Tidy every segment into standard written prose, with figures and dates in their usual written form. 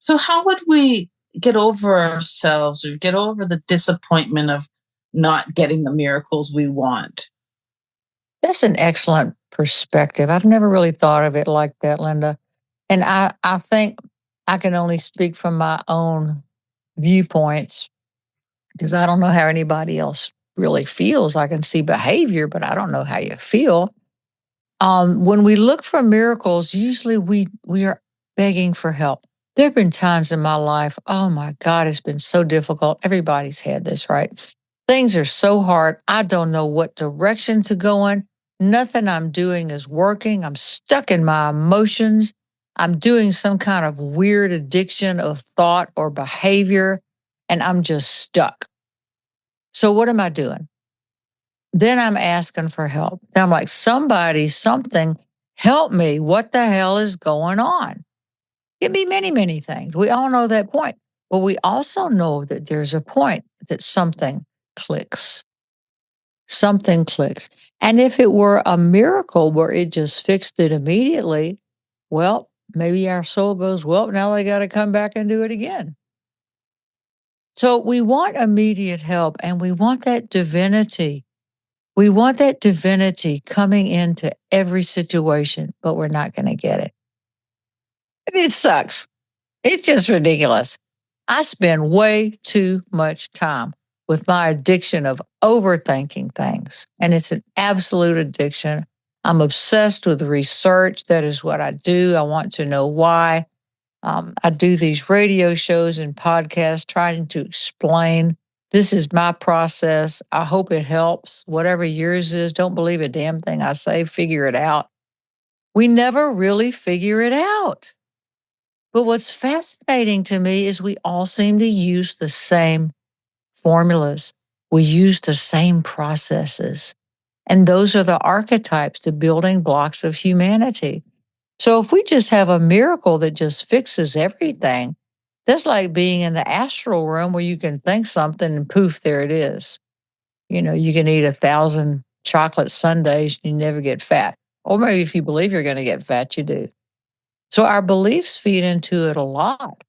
So, how would we get over ourselves or get over the disappointment of not getting the miracles we want? That's an excellent perspective. I've never really thought of it like that, Linda. And I think I can only speak from my own viewpoints because I don't know how anybody else really feels. I can see behavior, but I don't know how you feel. When we look for miracles, usually we are begging for help. There have been times in my life, oh my God, it's been so difficult. Everybody's had this, right? Things are so hard. I don't know what direction to go in. Nothing I'm doing is working. I'm stuck in my emotions. I'm doing some kind of weird addiction of thought or behavior, and I'm just stuck. So, what am I doing? Then I'm asking for help. I'm like, somebody, something, help me. What the hell is going on? It can be many, many things. We all know that point. But we also know that there's a point that something clicks. Something clicks. And if it were a miracle where it just fixed it immediately, well, maybe our soul goes, well, now they got to come back and do it again. So we want immediate help and we want that divinity. We want that divinity coming into every situation, but we're not going to get it. It sucks. It's just ridiculous. I spend way too much time with my addiction of overthinking things, and it's an absolute addiction. I'm obsessed with research. That is what I do. I want to know why. I do these radio shows and podcasts trying to explain this is my process. I hope it helps. Whatever yours is, don't believe a damn thing I say, figure it out. We never really figure it out. But what's fascinating to me is we all seem to use the same formulas. We use the same processes. And those are the archetypes, the building blocks of humanity. So if we just have a miracle that just fixes everything, that's like being in the astral room where you can think something and poof, there it is. You know, you can eat 1,000 chocolate sundaes and you never get fat. Or maybe if you believe you're going to get fat, you do. So our beliefs feed into it a lot.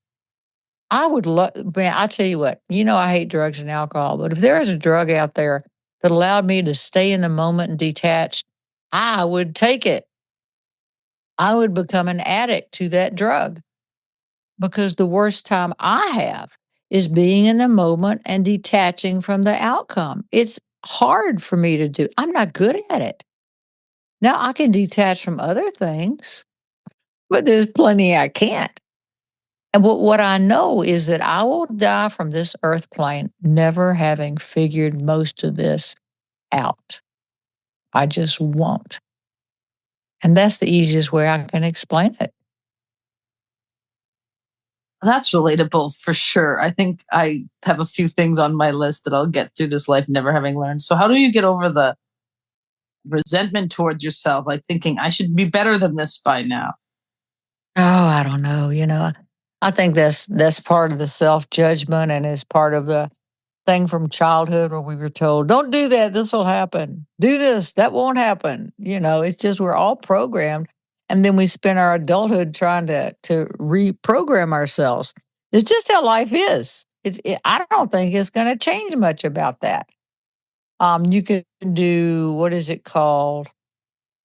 I would love, man, I tell you what, I hate drugs and alcohol, but if there is a drug out there that allowed me to stay in the moment and detach, I would take it. I would become an addict to that drug because the worst time I have is being in the moment and detaching from the outcome. It's hard for me to do. I'm not good at it. Now I can detach from other things, but there's plenty I can't. And what I know is that I will die from this earth plane never having figured most of this out. I just won't. And that's the easiest way I can explain it. That's relatable for sure. I think I have a few things on my list that I'll get through this life never having learned. So, how do you get over the resentment towards yourself, like thinking I should be better than this by now? Oh, I don't know. I think that's part of the self judgment and is part of the thing from childhood where we were told, don't do that, this will happen. Do this, that won't happen. It's just we're all programmed. And then we spend our adulthood trying to reprogram ourselves. It's just how life is. I don't think it's going to change much about that. You can do, what is it called?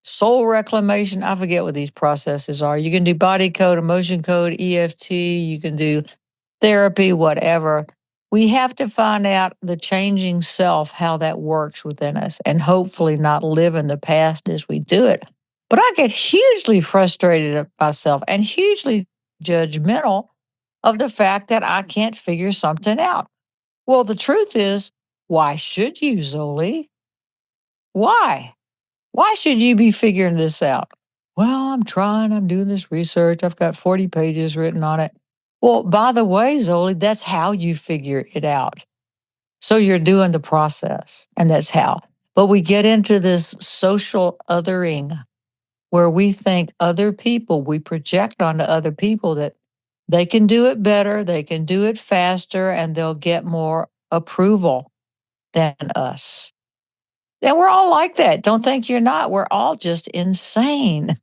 Soul reclamation. I forget what these processes are. You can do body code, emotion code, EFT. You can do therapy, whatever. We have to find out the changing self, how that works within us, and hopefully not live in the past as we do it. But I get hugely frustrated at myself and hugely judgmental of the fact that I can't figure something out. Well, the truth is, why should you, Zoli? Why? Why should you be figuring this out? Well, I'm trying, I'm doing this research. I've got 40 pages written on it. Well, by the way, Zoli, that's how you figure it out. So you're doing the process, and that's how. But we get into this social othering where we think other people, we project onto other people that they can do it better, they can do it faster, and they'll get more approval than us. And we're all like that. Don't think you're not. We're all just insane.